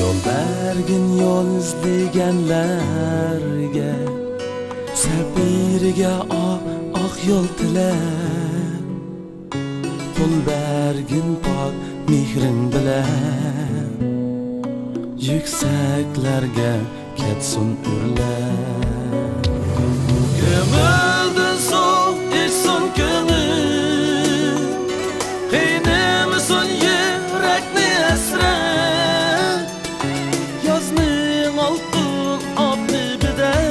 Yol bergin yol izleyenlerge, Sabirge ak yol tiler. Pul bergin pak mihrin bilen, Yükseklerge ketsun ürler. Gömüldü soğuk içsun gönül, Kıynemişsin yürekni esret, Yazning altın abni bider.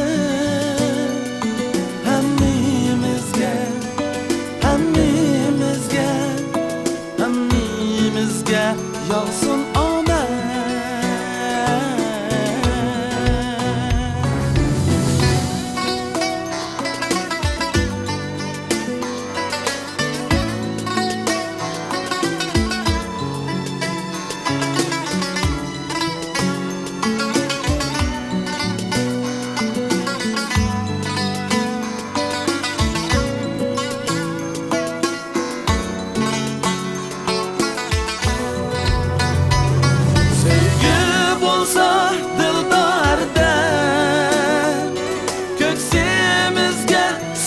Hammimizge yağsın amen.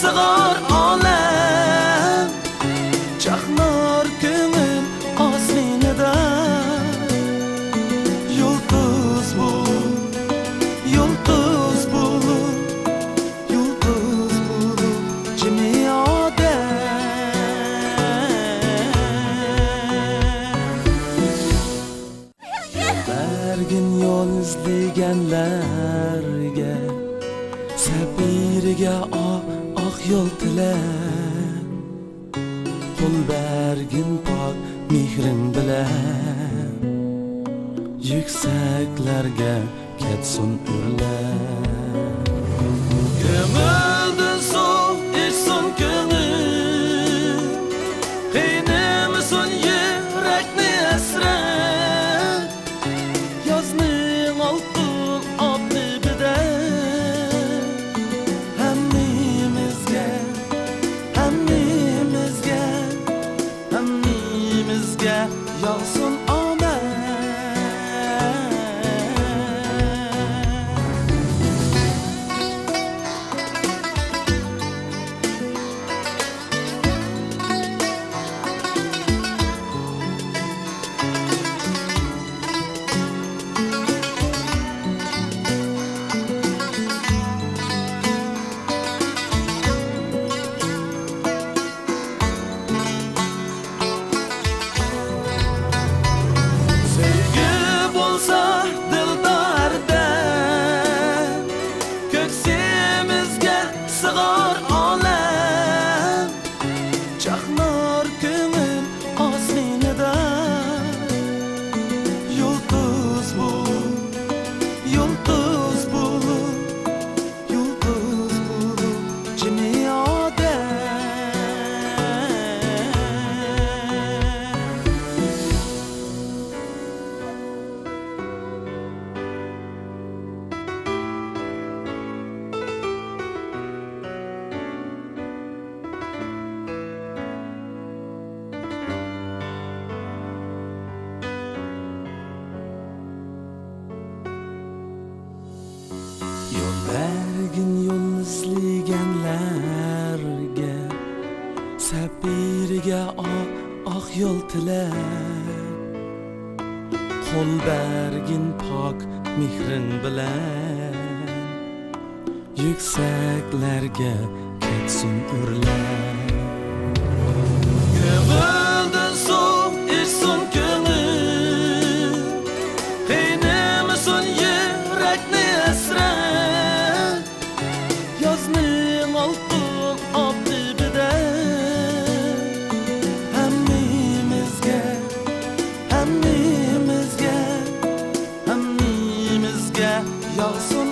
Sığar alem, çaknar gönül aslında. Yıldız bulup, yıldız bulup, yıldız bulup cimiyade. Bergin yol izleyenlerge, Sabirge ak yol tiler. Pul bergin pak mihrin bilen, Yükseklerge ketsun ürler. Gömüldü soğuk içsun gönül, Kıynemişsin yürekni esret, Yazning altın abni bider. Hammimizge yağsın amen. Sığar alem, çaknar gönül aslında. Yıldız bulup, yıldız bulup, yıldız bulup cimiyade. Yol bergin yol izleyenlerge, Sabirge ak yol tiler. Pul bergin pak mihrin bilen, Yükseklerge ketsun ürler. Gömüldü soğuk içsun gönül, Kıynemişsin yürekni esret, Yazning altın abni bider. Hammimizge yağsın